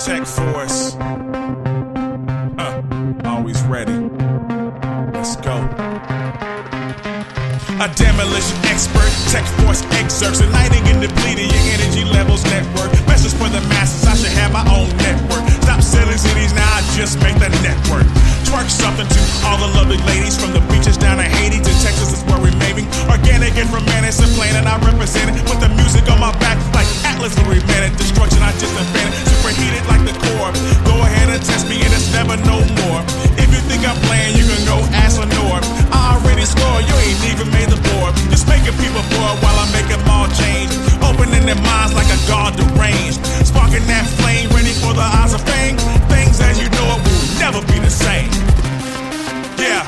Tek Force. Always ready. Let's go. A demolition expert, Tek Force excerpts, igniting and depleting your energy levels network. Message for the masses, I should have my own network. Stop selling cities, now I just make the network. Twerk something to all the lovely ladies, from the beaches down to Haiti to Texas is where we're maving. Organic and romantic, and plain, and I represent it with the music on my back like Atlas will remain it. Destruction I just invented, superheated like the core. Go ahead and test me and it's never no more. If you think I'm playing, you can go ask Lenore. I already scored, you ain't even made the board. Just making people bored while I make them all change. Opening their minds like a god deranged. Sparking that flame, ready for the eyes of fame. Things as you know it will never be the same. Yeah,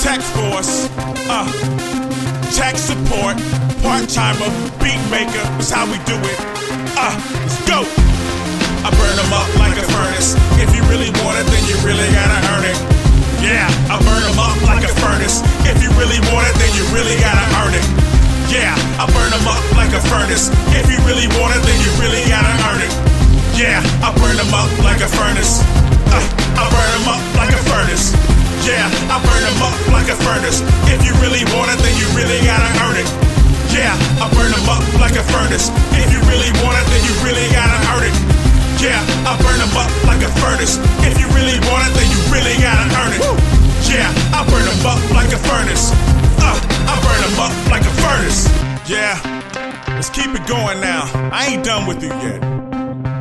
Tek Force, Tek Support, part-timer, beat maker, that's how we do it. Let's go. I burn them up like a furnace. If you really want it, then you really gotta earn it. Yeah, I burn them up like a furnace. If you really want it, then you really gotta earn it. Yeah, I burn them up like a furnace. If you really want it, then you really gotta earn it. Yeah, I burn them up like a furnace. I burn them up like a furnace. Yeah, I burn them up like a furnace. If you really want it, then you really gotta earn it. Yeah, I burn them up like a furnace. If you really want it, then you really gotta earn it. Yeah, I burn them up like a furnace. If you really want it, then you really gotta earn it. Yeah, I burn them up like a furnace. I burn them up like a furnace. Yeah, let's keep it going now. I ain't done with you yet.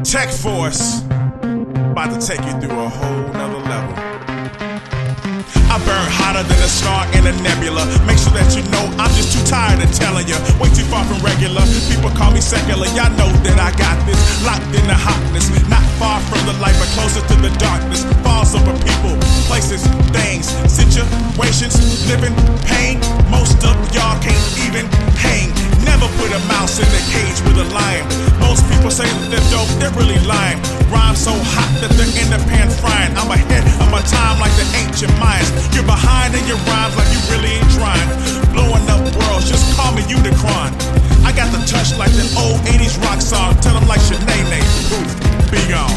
Tek Force, about to take you through a whole nother level. I burn hotter than a star in a nebula. Make sure that you know I'm just too tired of telling you. Way too far from regular. People call me secular. Y'all know that I got this. Locked in the hotness. Not far from the light, but closer to the darkness. Falls over people, places, things, situations, living pain. Most of y'all can't even hang. Never put a mouse in a cage with a lion. Most people say that they're dope, they're really lying. Rhyme so hot that they're in the pan frying. I'm ahead of my time like the ancient Mayans. You're behind in your rhymes like you really ain't trying. Blowing up worlds, just call me Unicron. I got the touch like the old 80s rock song. Tell them like Shanae, be gone.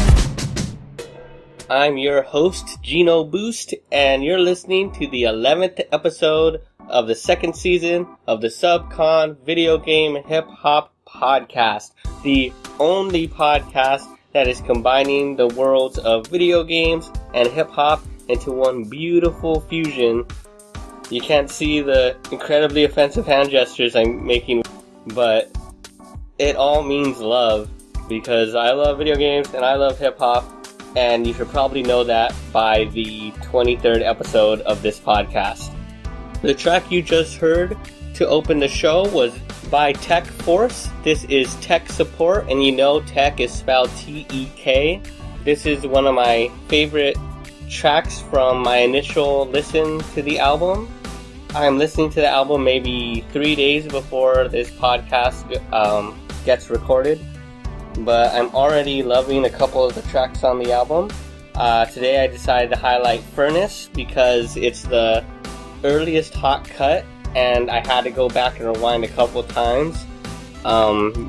I'm your host, Gino Boost, and you're listening to the 11th episode of the second season of the SUBCON Video Game Hip Hop Podcast, the only podcast that is combining the worlds of video games and hip hop into one beautiful fusion. You can't see the incredibly offensive hand gestures I'm making, but it all means love, because I love video games and I love hip hop, and you should probably know that by the 23rd episode of this podcast. The track you just heard to open the show was by Tek Force. This is Tek Support, and you know Tek is spelled T-E-K. This is one of my favorite tracks from my initial listen to the album. I'm listening to the album maybe 3 days before this podcast gets recorded, but I'm already loving a couple of the tracks on the album. Today I decided to highlight Furnace because it's the earliest hot cut, and I had to go back and rewind a couple times.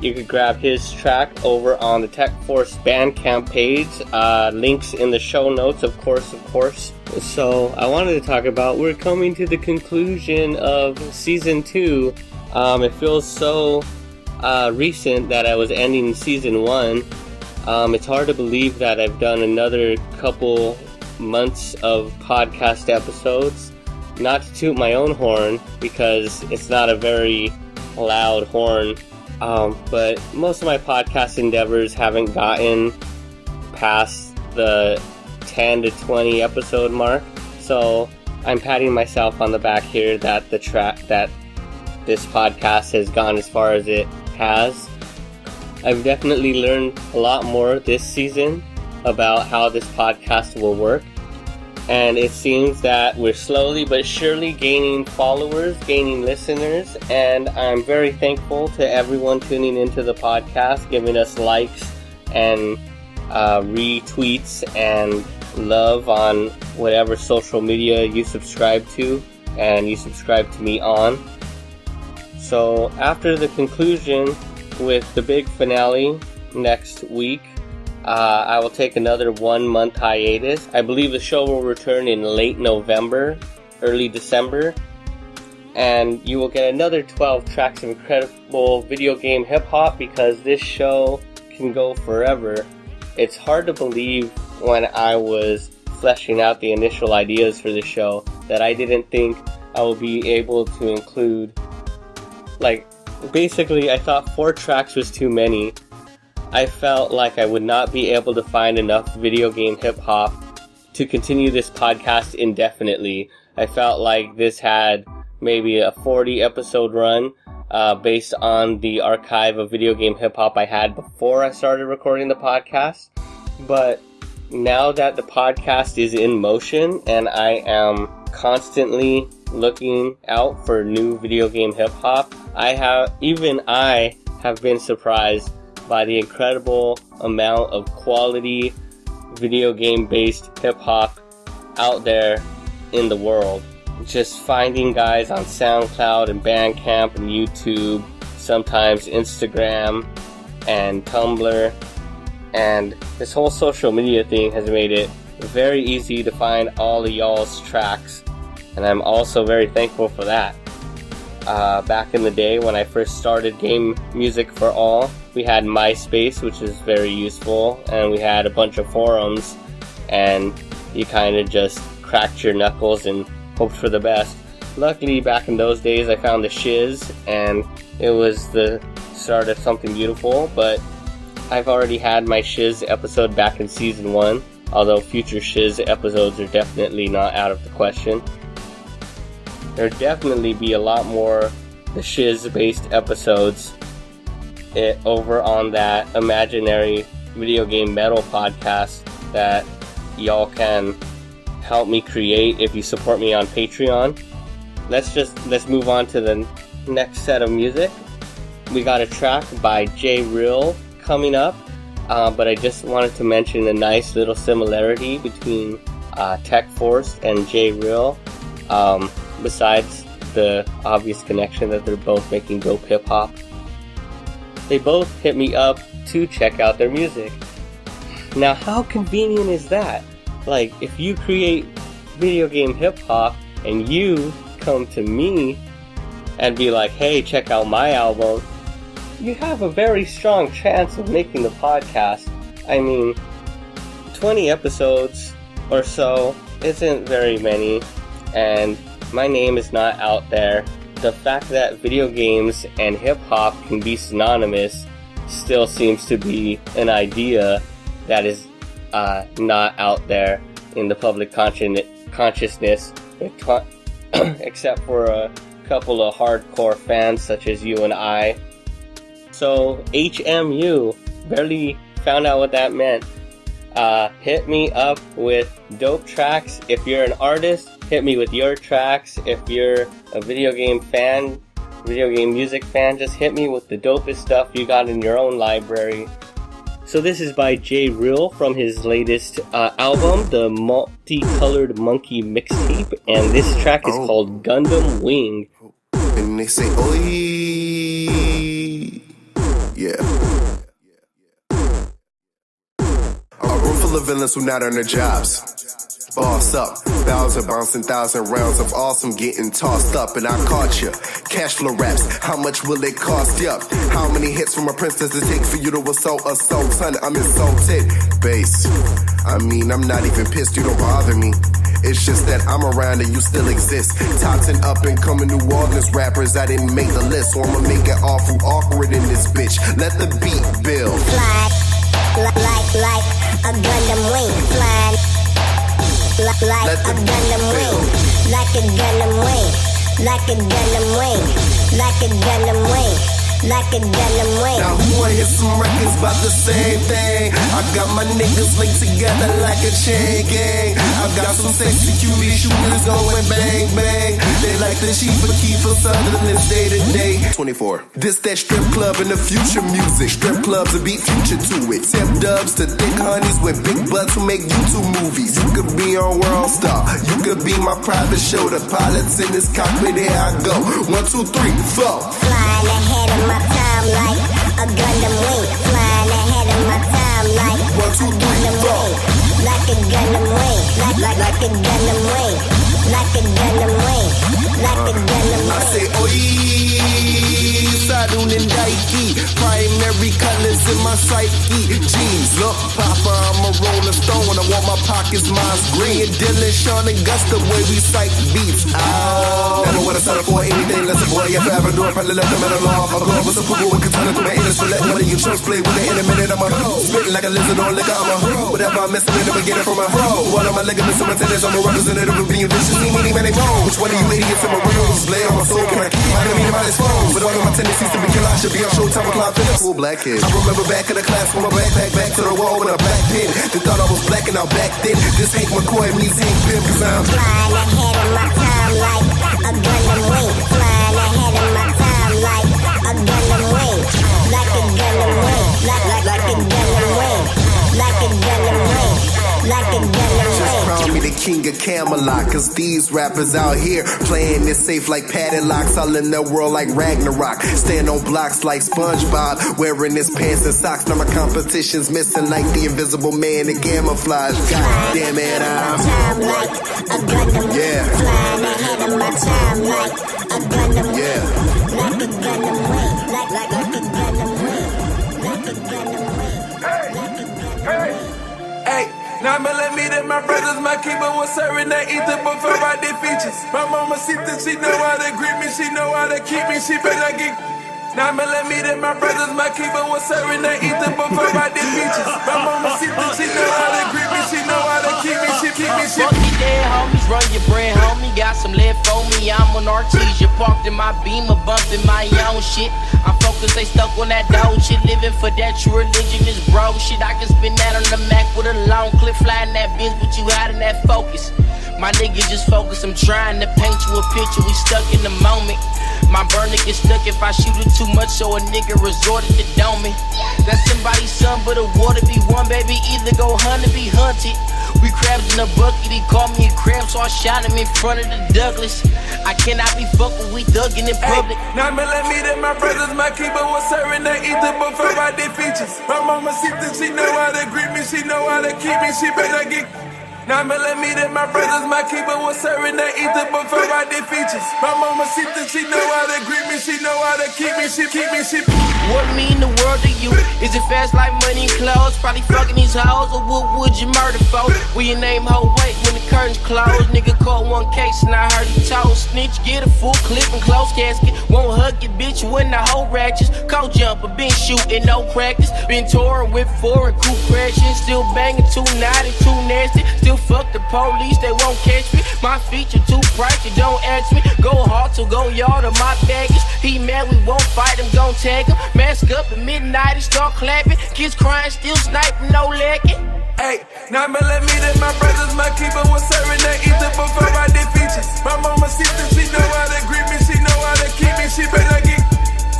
You could grab his track over on the Tek Force Bandcamp page. Links in the show notes, of course. So I wanted to talk about, we're coming to the conclusion of Season 2. It feels so recent that I was ending Season 1. It's hard to believe that I've done another couple months of podcast episodes. Not to toot my own horn, because it's not a very loud horn, but most of my podcast endeavors haven't gotten past the 10 to 20 episode mark, so I'm patting myself on the back here that this podcast has gone as far as it has. I've definitely learned a lot more this season about how this podcast will work. And it seems that we're slowly but surely gaining followers, gaining listeners, and I'm very thankful to everyone tuning into the podcast, giving us likes and retweets and love on whatever social media you subscribe to and you subscribe to me on. So after the conclusion with the big finale next week, I will take another 1 month hiatus. I believe the show will return in late November, early December, and you will get another 12 tracks of incredible video game hip-hop because this show can go forever. It's hard to believe when I was fleshing out the initial ideas for the show that I didn't think I would be able to include, basically I thought 4 tracks was too many. I felt like I would not be able to find enough video game hip-hop to continue this podcast indefinitely. I felt like this had maybe a 40 episode run based on the archive of video game hip-hop I had before I started recording the podcast. But now that the podcast is in motion and I am constantly looking out for new video game hip-hop, I have been surprised by the incredible amount of quality video game based hip-hop out there in the world. Just finding guys on SoundCloud and Bandcamp and YouTube, sometimes Instagram and Tumblr, and this whole social media thing has made it very easy to find all of y'all's tracks, and I'm also very thankful for that. Back in the day when I first started Game Music for All, we had MySpace, which is very useful, and we had a bunch of forums, and you kind of just cracked your knuckles and hoped for the best. Luckily, back in those days, I found the Shiz, and it was the start of something beautiful, but I've already had my Shiz episode back in Season 1, although future Shiz episodes are definitely not out of the question. There'll definitely be a lot more the Shiz-based episodes over on that imaginary video game metal podcast that y'all can help me create if you support me on Patreon. Let's move on to the next set of music. We got a track by J Real coming up, but I just wanted to mention a nice little similarity between Tek Force and J Real. Besides the obvious connection that they're both making dope hip-hop, they both hit me up to check out their music. Now, how convenient is that? Like, if you create video game hip-hop and you come to me and be like, hey, check out my album, you have a very strong chance of making the podcast. I mean, 20 episodes or so isn't very many, and my name is not out there. The fact that video games and hip-hop can be synonymous still seems to be an idea that is not out there in the public consciousness, except for a couple of hardcore fans such as you and I. So HMU, barely found out what that meant. Hit me up with dope tracks. If you're an artist, hit me with your tracks. If you're a video game fan, video game music fan, just hit me with the dopest stuff you got in your own library. So this is by J Real from his latest album, the Multicolored Monkey Mixtape, and this track is called Gundam Wing. And they say, oi, yeah. A room full of villains who not on their jobs. Boss up, Bowser bouncing 1,000 rounds of awesome getting tossed up, and I caught you. Cash flow raps, how much will it cost you? How many hits from a prince does it take for you to assault a soul? Son, I'm insulted. Bass, I mean, I'm not even pissed, you don't bother me. It's just that I'm around and you still exist. Top 10 up and coming New Orleans rappers, I didn't make the list, so I'ma make it awful awkward in this bitch. Let the beat build. Fly, like a Gundam wing. Fly, like a Gundam wing. Like a Gundam wing. Like a Gundam wing. Like a Gundam wing. Like a Gundam wing. Now who wanna hear some records about the same thing? I got my niggas linked together like a chain gang. I got some sexy cutie shooters going bang bang. They like the Chief of Kiefer Sutherland's day to day. 24. This that strip club in the future music. Strip clubs will beat future to it. Tip dubs to thick honeys with big butts who make YouTube movies. You could be on World Star. You could be my private show. The pilots in this cockpit, here I go. 1, 2, 3, 4. Flying ahead of my time like a Gundam wing. Flying ahead of my time like 1, 2, like a Gundam wing, like a Gundam wing, like a Gundam wing. I say, oi, Sadun and Daiki, primary colors in my psyche. Jeez, look, Papa, I'm a rolling stone. I want my pockets, mine's green. Dylan, Sean, and Gus, the way we psych beats. Ow. Never would have settled for anything less a boy. Yeah, forever do it, probably left them at a law. I go over some people with katana through my anus for letting one of you chumps play with it in a minute. I'm a spitting like a lizard on liquor. I'm a whatever I'm missing in the beginning from my hoe. One of my ligaments and my tendons, I'm a representative of being vicious. See me, man, they moan. Which one of you idiots in my rooms? Blade on my soul, can I keep my enemy by his phone? But all of my tendencies to be killer, I should be on Showtime with Clyde Phillips. Cool black kid. I remember back in the class with my backpack back to the wall with a black pin. They thought I was black and now back then. This Hank McCoy meets Hank Pym, cause I'm flying ahead of my time like a Gundam wing. Flying ahead of my time like a Gundam wing, like a Gundam wing, like a Gundam wing, like a Gundam wing, like a Gundam wing. just crown me the king of Camelot. Cause these rappers out here playing it safe like padlocks. All in their world like Ragnarok. Stand on blocks like SpongeBob, wearing his pants and socks. Now my competition's missing like the invisible man in camouflage. God damn it, I'm time like a Gundam. Yeah. Flying ahead of my time like a Gundam. Yeah. Like a Gundam wing, like a Gundam wing, like a Gundam wing, like a Gundam wing. Hey, 9mm, my brothers, my keeper was serving that ether before I did features. My mama see that she know how to greet me, she know how to keep me, she better get. 9mm, my brothers, my keeper was serving that ether before I did features. My mama see that she know how to greet me, she know how to keep me, she keep me, she. Fuck you dead homies, run your bread, homie. Got some lead for me, I'm on Artesia. Parked in my Beamer, bumping my own shit. I'm focused, they stuck on that dope shit. Living for that true religion is bro shit. I can spin that on the Mac with a long clip, flying that Benz, but you out in that focus. My nigga just focus, I'm trying to paint you a picture, we stuck in the moment. My burner gets stuck if I shoot it too much, so a nigga resorted to doming. That's somebody's son, but the water be one, baby, either go hunt or be hunted. We crabs in a bucket, he called me a crab, so I shot him in front of the Douglas. I cannot be fucked with, we thuggin' in public. 9mm, my brothers, my keeper was serving that ether before I did features. My mama see that she know how to greet me, she know how to keep me, she better get. 9mm, my brothers, my keeper was serving that ether before I did features. My mama see that she know how to greet me, she know how to keep me, she keep me, she. What mean the world to you? Is it fast like money and clothes? Probably fucking these hoes, or what would you murder for? Will your name hold weight when the curtains close? Nigga caught one case and I heard he told. Snitch, get a full clip and close casket. Won't hug your bitch when the whole ratchets. Cold jumper, been shooting, no practice. Been touring with four and coupe crashing. Still banging, too naughty, too nasty. Still fuck the police, they won't catch me. My feature too bright, you don't ask me. Go hard to go yard of my baggage. He mad, we won't fight him, gon' tag him. Mask up at midnight and start clapping. Kids crying, still sniping, no lacking. Hey, 9mm, my brothers, my keeper was serving that ether before I did features. My mama see that she know how to greet me, she know how to keep me, she better get.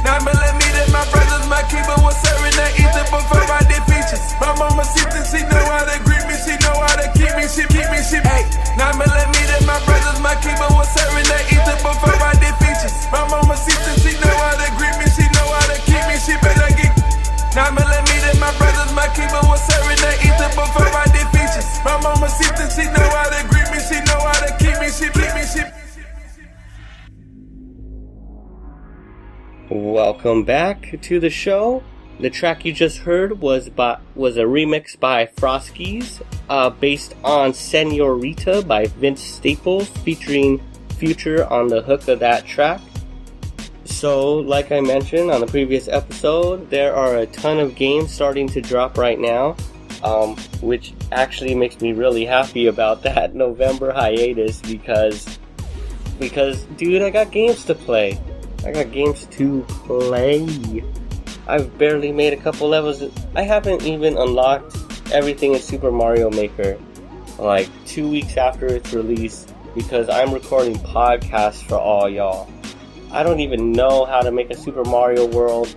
9mm, my brothers, my keeper was serving that ether before I did features. My mama see that she know how to greet me, she know how to keep me, she keep me, she. Hey, 9mm, my brothers, my keeper was serving that ether before I did features. My mama see that she know how to greet me, she know how to keep me, she better get. 9mm, my brothers, my keeper was serving that ether before I did features. My mama see that she know how to greet me, she know how to keep me, she keep me, she. Welcome back to the show. The track you just heard was a remix by Froskeys, based on Senorita by Vince Staples, featuring Future on the hook of that track. So, like I mentioned on the previous episode, there are a ton of games starting to drop right now, which actually makes me really happy about that November hiatus because dude, I got games to play. I've barely made a couple levels. I haven't even unlocked everything in Super Mario Maker like 2 weeks after its release because I'm recording podcasts for all y'all. I don't even know how to make a Super Mario World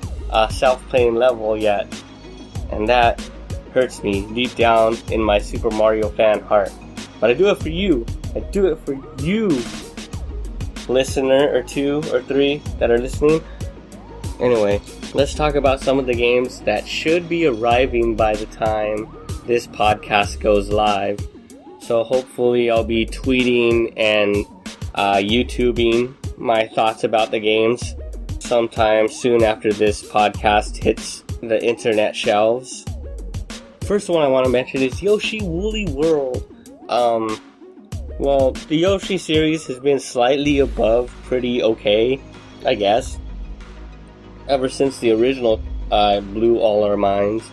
self-playing level yet, and that hurts me deep down in my Super Mario fan heart. But I do it for you. I do it for you, listener or two or three that are listening. Anyway, let's talk about some of the games that should be arriving by the time this podcast goes live. So hopefully I'll be tweeting and YouTubing my thoughts about the games sometime soon after this podcast hits the internet shelves. First one I want to mention is Yoshi Woolly World. Well, the Yoshi series has been slightly above pretty okay, I guess, ever since the original blew all our minds.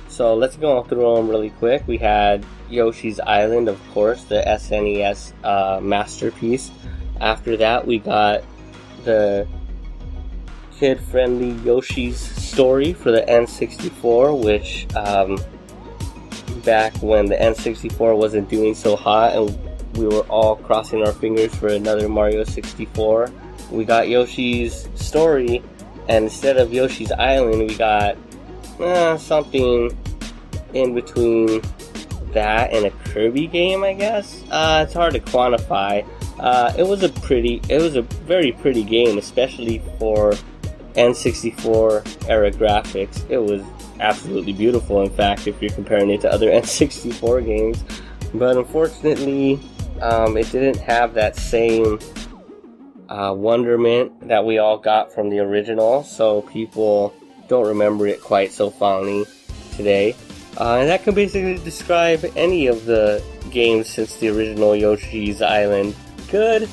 So let's go through them really quick. We had Yoshi's Island, of course, the SNES masterpiece. After that, we got the kid-friendly Yoshi's Story for the N64, which back when the N64 wasn't doing so hot and we were all crossing our fingers for another Mario 64, we got Yoshi's Story, and instead of Yoshi's Island, we got something in between that and a Kirby game, I guess. It's hard to quantify. It was a very pretty game, especially for N64 era graphics. It was absolutely beautiful, in fact, if you're comparing it to other N64 games. But unfortunately, it didn't have that same wonderment that we all got from the original, so people don't remember it quite so fondly today. And that can basically describe any of the games since the original Yoshi's Island. Good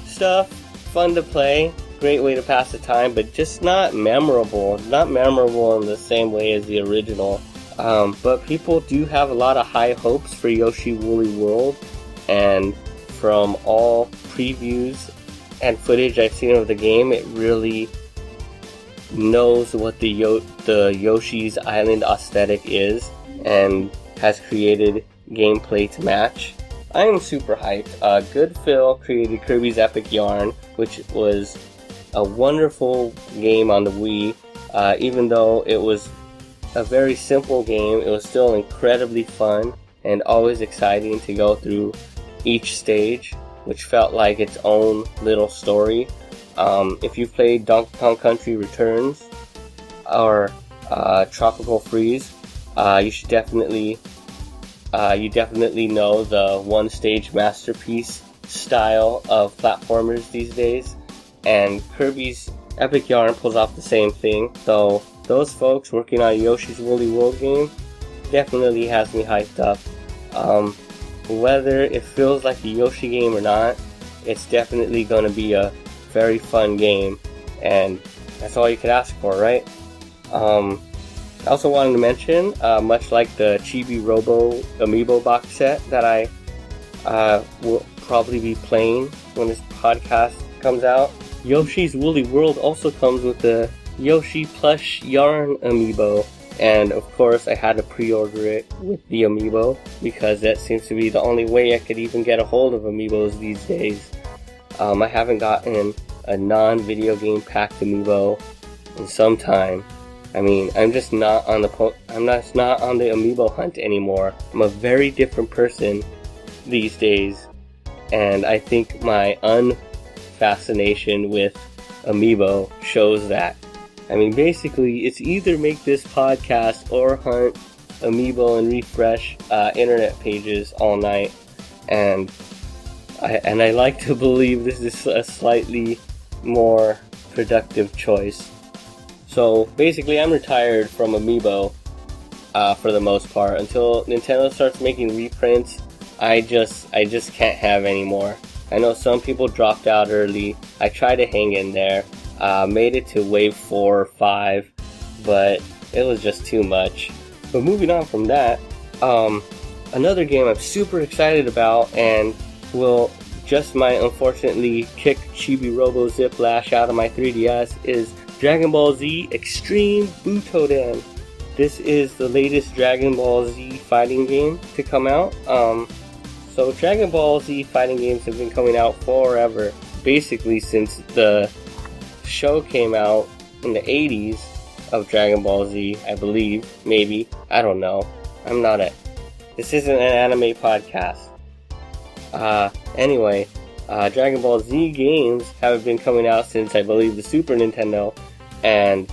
stuff, fun to play, great way to pass the time, but just not memorable. Not memorable in the same way as the original. But people do have a lot of high hopes for Yoshi Woolly World, and from all previews and footage I've seen of the game, it really knows what the Yoshi's Island aesthetic is and has created gameplay to match. I am super hyped. Good Phil created Kirby's Epic Yarn, which was a wonderful game on the Wii. Even though it was a very simple game, it was still incredibly fun and always exciting to go through each stage, which felt like its own little story. If you've played Donkey Kong Country Returns or Tropical Freeze, you definitely know the one-stage masterpiece style of platformers these days, and Kirby's Epic Yarn pulls off the same thing. So those folks working on Yoshi's Woolly World game definitely has me hyped up. Whether it feels like a Yoshi game or not, it's definitely going to be a very fun game, and that's all you could ask for, right? I also wanted to mention, much like the Chibi Robo Amiibo box set that I will probably be playing when this podcast comes out, Yoshi's Woolly World also comes with the Yoshi Plush Yarn Amiibo, and of course I had to pre-order it with the Amiibo because that seems to be the only way I could even get a hold of Amiibos these days. I haven't gotten a non-video game packed Amiibo in some time. I mean, I'm just not on the Amiibo hunt anymore. I'm a very different person these days, and I think my unfascination with Amiibo shows that. I mean, basically, it's either make this podcast or hunt Amiibo and refresh internet pages all night, and I like to believe this is a slightly more productive choice. So basically, I'm retired from Amiibo for the most part. Until Nintendo starts making reprints, I just can't have any more. I know some people dropped out early. I tried to hang in there. Made it to wave 4 or 5, but it was just too much. But moving on from that, another game I'm super excited about and will just might unfortunately kick Chibi Robo Ziplash out of my 3DS is Dragon Ball Z Extreme Butoden. This is the latest Dragon Ball Z fighting game to come out. So Dragon Ball Z fighting games have been coming out forever, basically since the show came out in the 80s of Dragon Ball Z, I believe, maybe, I don't know. This isn't an anime podcast. Anyway, Dragon Ball Z games have been coming out since, I believe, the Super Nintendo, and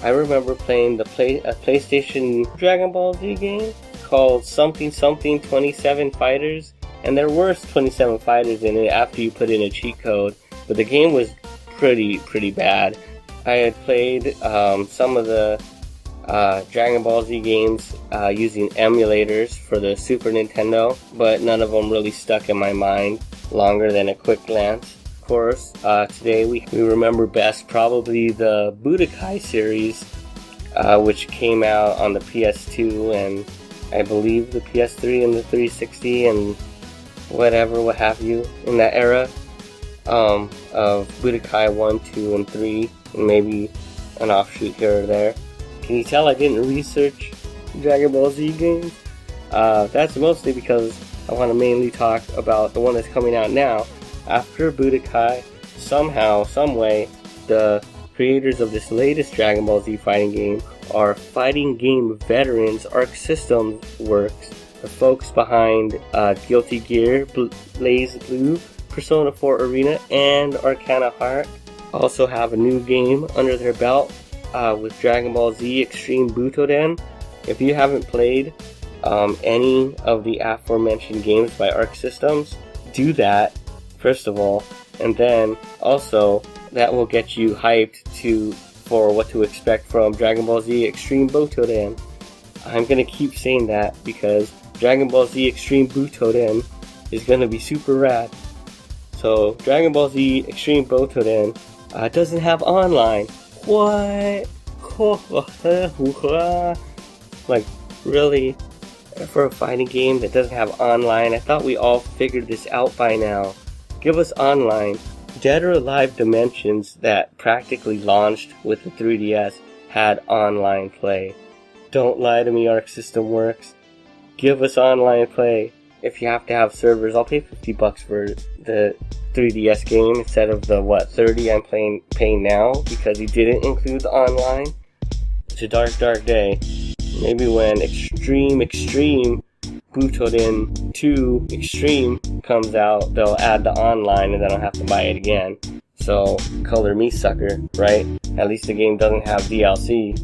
I remember playing a PlayStation Dragon Ball Z game called something 27 Fighters, and there were 27 fighters in it after you put in a cheat code, but the game was pretty bad. I had played some of the Dragon Ball Z games using emulators for the Super Nintendo, but none of them really stuck in my mind longer than a quick glance. Of course, today we remember best probably the Butoden series, which came out on the PS2 and I believe the PS3 and the 360 and what have you in that era of Butoden 1, 2, and 3, and maybe an offshoot here or there. Can you tell I didn't research Dragon Ball Z games? That's mostly because I want to mainly talk about the one that's coming out now. After Butoden, somehow, someway, the creators of this latest Dragon Ball Z fighting game are fighting game veterans Arc Systems Works, the folks behind Guilty Gear, Blaze Blue, Persona 4 Arena, and Arcana Heart. Also have a new game under their belt with Dragon Ball Z Extreme Butoden. If you haven't played any of the aforementioned games by Arc Systems, do that first of all, and then also that will get you hyped for what to expect from Dragon Ball Z Extreme Butoden. I'm gonna keep saying that because Dragon Ball Z Extreme Butoden is gonna be super rad. So Dragon Ball Z Extreme Butoden doesn't have online. What? Like, really? For a fighting game that doesn't have online? I thought we all figured this out by now. Give us online. Dead or Alive Dimensions that practically launched with the 3DS had online play. Don't lie to me, Arc System Works. Give us online play. If you have to have servers, I'll pay $50 for the 3DS game instead of the, $30 I'm paying now because he didn't include the online. It's a dark day. Maybe when Extreme Butoden 2 Extreme comes out, they'll add the online and then I'll have to buy it again. So, color me sucker, right? At least the game doesn't have DLC.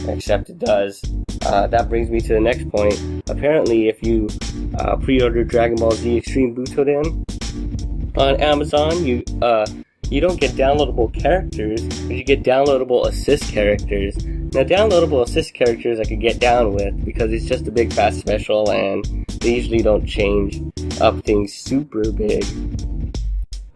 Except it does. That brings me to the next point. Apparently, if you pre-order Dragon Ball Z Extreme Butoden on Amazon, you don't get downloadable characters, but you get downloadable assist characters. Now, downloadable assist characters I could get down with because it's just a big fat special and they usually don't change up things super big.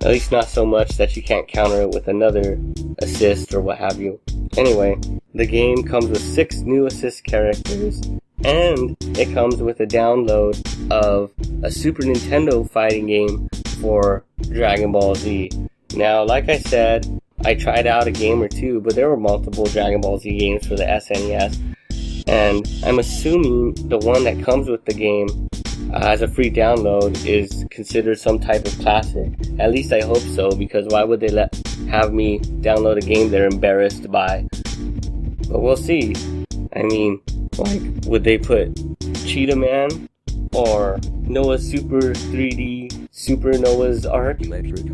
At least not so much that you can't counter it with another assist or what have you. Anyway, the game comes with 6 new assist characters, and it comes with a download of a Super Nintendo fighting game for Dragon Ball Z. Now, like I said, I tried out a game or two, but there were multiple Dragon Ball Z games for the SNES, and I'm assuming the one that comes with the game as a free download is considered some type of classic. At least I hope so, because why would they have me download a game they're embarrassed by? But we'll see. I mean, like, would they put Cheetah Man or Noah Super 3D Super Noah's Ark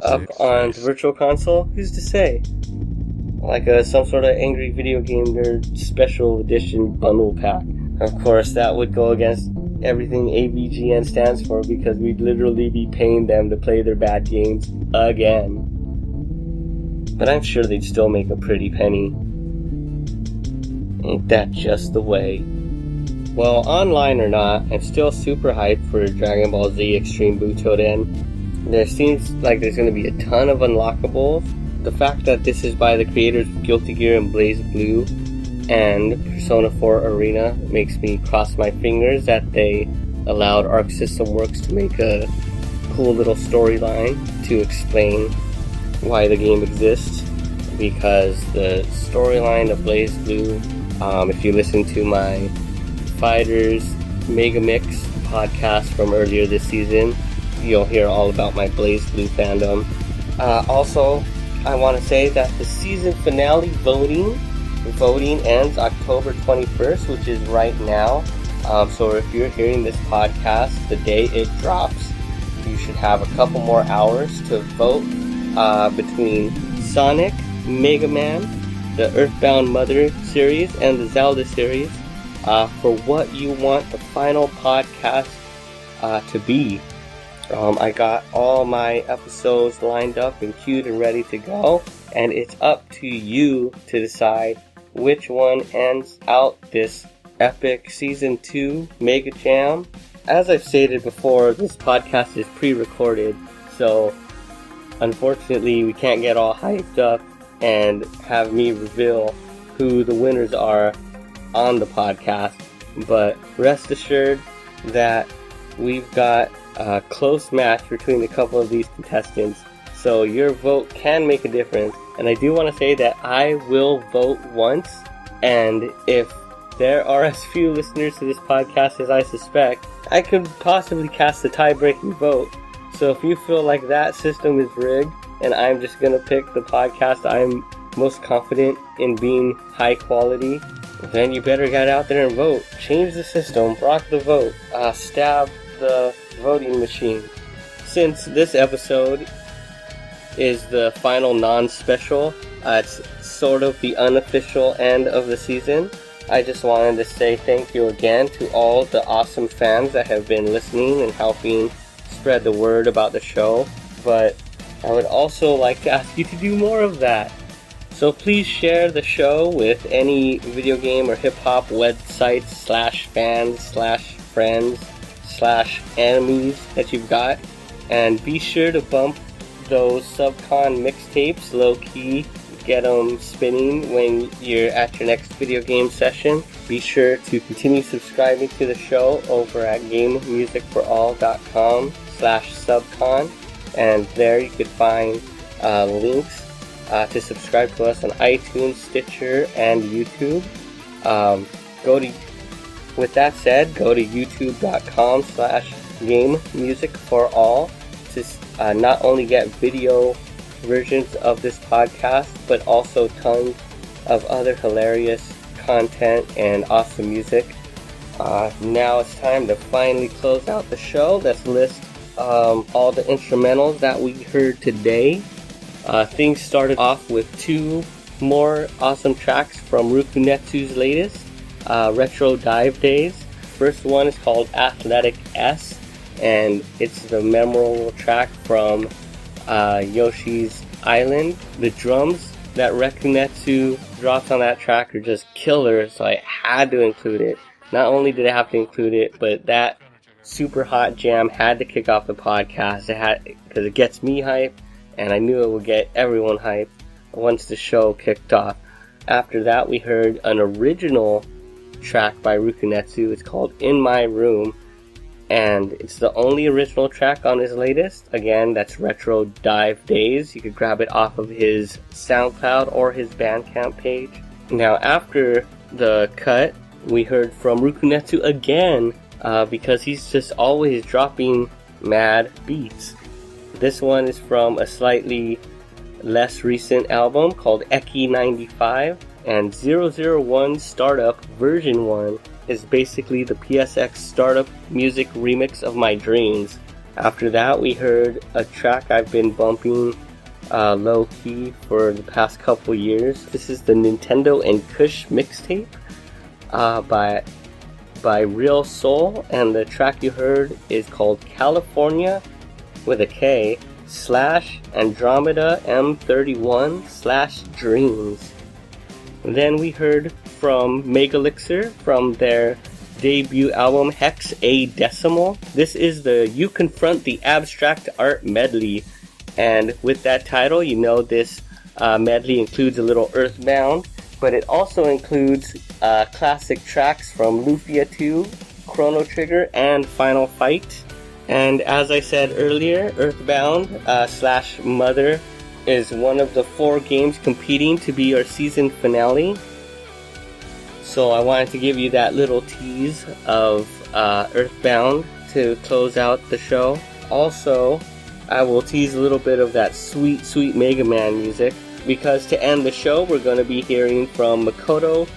up on the Virtual Console? Who's to say? Like some sort of Angry Video Game Nerd Special Edition bundle pack. Of course, that would go against everything AVGN stands for because we'd literally be paying them to play their bad games again. But I'm sure they'd still make a pretty penny. Ain't that just the way? Well, online or not, I'm still super hyped for Dragon Ball Z Extreme Butoden. There seems like there's going to be a ton of unlockables. The fact that this is by the creators of Guilty Gear and Blaze Blue and Persona 4 Arena makes me cross my fingers that they allowed Arc System Works to make a cool little storyline to explain why the game exists, because the storyline of Blaze Blue, if you listen to my Fighters Mega Mix podcast from earlier this season, you'll hear all about my Blaze Blue fandom. Also, I want to say that the season finale voting ends October 21st, which is right now. So if you're hearing this podcast the day it drops, you should have a couple more hours to vote between Sonic, Mega Man, the Earthbound Mother series, and the Zelda series. for what you want the final podcast to be. I got all my episodes lined up and queued and ready to go, and it's up to you to decide which one ends out this epic Season 2 Mega Jam. As I've stated before, this podcast is pre-recorded, so unfortunately we can't get all hyped up and have me reveal who the winners are on the podcast, but rest assured that we've got a close match between a couple of these contestants, so your vote can make a difference. And I do want to say that I will vote once, and if there are as few listeners to this podcast as I suspect, I could possibly cast the tie-breaking vote. So if you feel like that system is rigged and I'm just going to pick the podcast I'm most confident in being high quality, then you better get out there and vote. Change the system, rock the vote, stab the voting machine. Since this episode is the final non-special, it's sort of the unofficial end of the season, I just wanted to say thank you again to all the awesome fans that have been listening and helping spread the word about the show, but I would also like to ask you to do more of that. So please share the show with any video game or hip-hop websites /fans/friends/enemies that you've got, and be sure to bump those SUBCON mixtapes low-key. Get them spinning when you're at your next video game session. Be sure to continue subscribing to the show over at gamemusicforall.com/SUBCON, and there you could find links to subscribe to us on iTunes, Stitcher, and YouTube. With that said, go to youtube.com/gamemusicforall to not only get video versions of this podcast, but also tons of other hilarious content and awesome music. Now it's time to finally close out the show. Let's list all the instrumentals that we heard today. Things started off with two more awesome tracks from Rukunetsu's latest, Retro Dive Days. First one is called Athletic S, and it's the memorable track from Yoshi's Island. The drums that Rukunetsu drops on that track are just killer, so I had to include it. Not only did I have to include it, but that super hot jam had to kick off the podcast. Because it gets me hyped, and I knew it would get everyone hyped once the show kicked off. After that, we heard an original track by Rukunetsu. It's called In My Room, and it's the only original track on his latest. Again, that's Retro Dive Days. You could grab it off of his SoundCloud or his Bandcamp page. Now, after the cut, we heard from Rukunetsu again, because he's just always dropping mad beats. This one is from a slightly less recent album called Eki 95, and 001 Startup Version 1 is basically the PSX Startup music remix of my dreams. After that, we heard a track I've been bumping low-key for the past couple years. This is the Nintendo and Kush mixtape by Real Soul, and the track you heard is called California with a K /Andromeda M31/Dreams. Then we heard from Megalixer from their debut album Hex A Decimal. This is the You Confront the Abstract Art medley, and with that title, you know this medley includes a little Earthbound, but it also includes classic tracks from Lufia 2, Chrono Trigger, and Final Fight. And as I said earlier, Earthbound /Mother is one of the 4 games competing to be our season finale. So I wanted to give you that little tease of Earthbound to close out the show. Also, I will tease a little bit of that sweet, sweet Mega Man music, because to end the show, we're going to be hearing from Makoto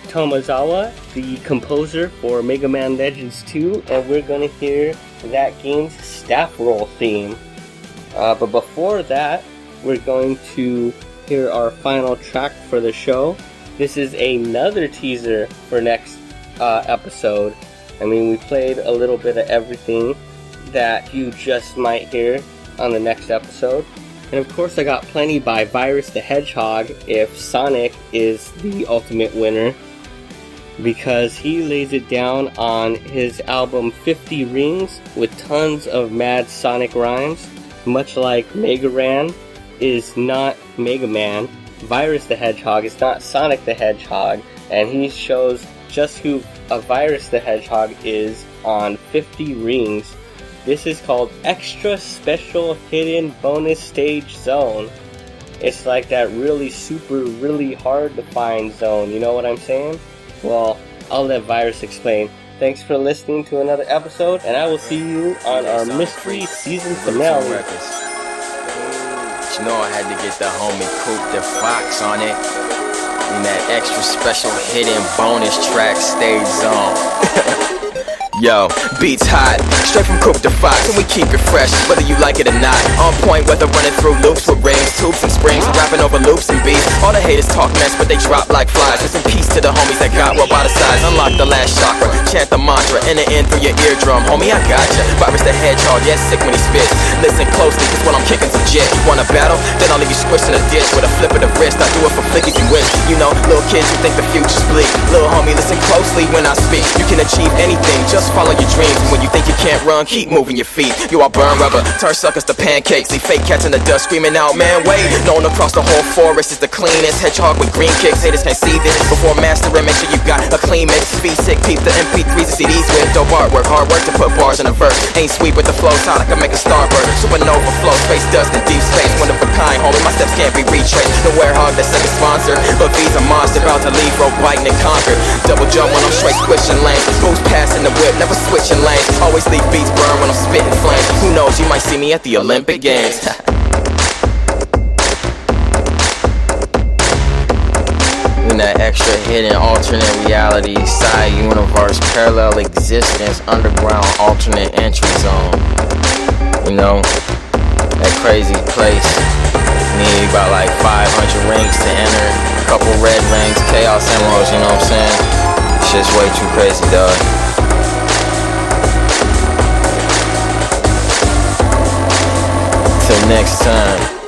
Tomozawa, the composer for Mega Man Legends 2, and we're going to hear that game's staff roll theme. But before that, we're going to hear our final track for the show. This is another teaser for next episode. I mean, we played a little bit of everything that you just might hear on the next episode. And of course I got plenty by Virus the Hedgehog if Sonic is the ultimate winner, because he lays it down on his album 50 Rings with tons of mad Sonic rhymes. Much like Mega Ran is not Mega Man, Virus the Hedgehog is not Sonic the Hedgehog, and he shows just who a Virus the Hedgehog is on 50 Rings. This is called Extra Special Hidden Bonus Stage Zone. It's like that really super, really hard to find zone, you know what I'm saying? Well, I'll let Virus explain. Thanks for listening to another episode, and I will see you on our mystery season finale. You know I had to get the homie Coop the Fox on it. In that extra special hidden bonus track stage zone. Yo, beats hot, straight from Coop the Fox, and we keep it fresh, whether you like it or not. On point, whether running through loops with rings, tubes and springs, rapping over loops and beats. All the haters talk mess, but they drop like flies. Rest in peace to the homies that got well by the sides. Unlock the last chakra, chant the mantra, enter in through your eardrum. Homie, I gotcha. Virus the Hedgehog, yeah, sick when he spits. Listen closely, cause when I'm kicking some jit. Want a battle? Then I'll leave you squished in a ditch with a flip of the wrist. I do it for flickies and whips. You know, little kids who think the future's bleak. Little homie, listen closely when I speak. You can achieve anything, just follow your dreams. When you think you can't run, keep moving your feet. You are burn rubber, turn suckers to pancakes. Leave fake cats in the dust screaming out, man, wait. Known across the whole forest is the cleanest hedgehog with green kicks. Haters can't see this. Before mastering, make sure you got a clean mix. V6, peep the MP3s and CDs with dope artwork. Hard work to put bars in a verse. Ain't sweet with the flow, sound like I make a starburst. Supernova flow, space dust and deep space. One of a kind, homie, my steps can't be retraced. The werehog, that's second sponsor, but V's a monster, about to leave, rope biting and conquer. Double jump when I'm straight squishing lanes. Boost passing the whip, never switching lanes. Always leave beats burn when I'm spitting flames. Who knows, you might see me at the Olympic Games. In that extra hidden alternate reality, side universe, parallel existence, underground alternate entry zone. You know, that crazy place. Need about like 500 rings to enter. A couple red rings, chaos emeralds, you know what I'm saying? Shit's way too crazy, dog. Till next time.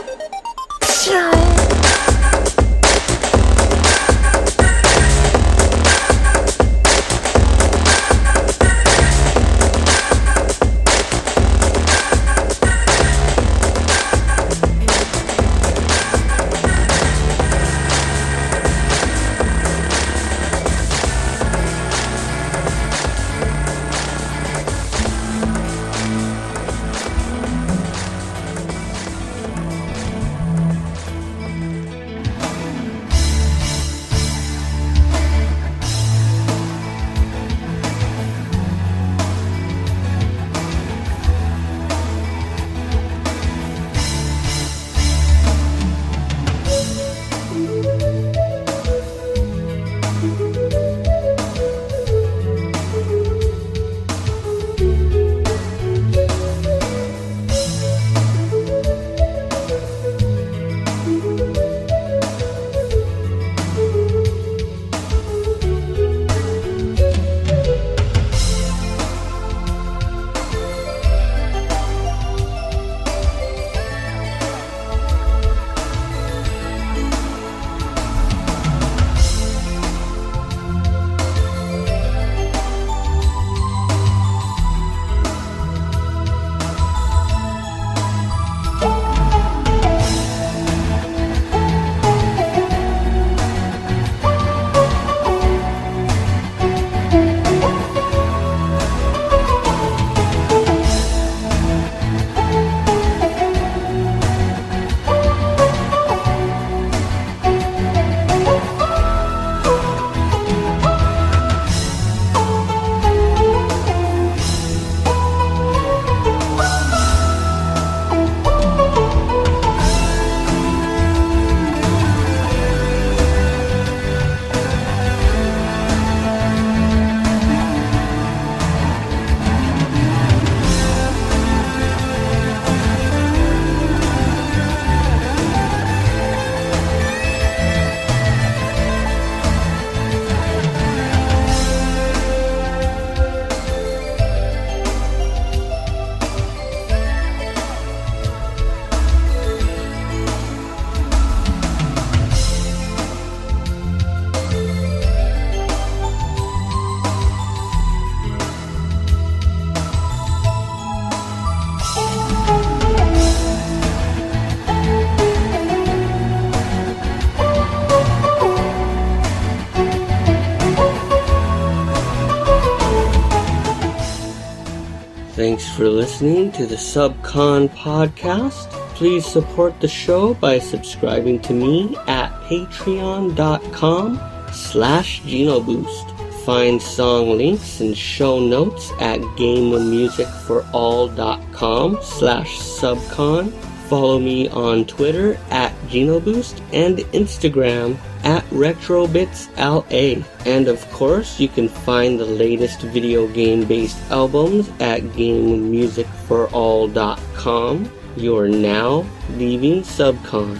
Thanks for listening to the SUBCON podcast. Please support the show by subscribing to me at patreon.com/GinoBoost. Find song links and show notes at gamemusicforall.com/SUBCON. Follow me on Twitter at GinoBoost and Instagram at RetrobitsLA. And of course, you can find the latest video game-based albums at gamemusicforall.com. You're now leaving SUBCON.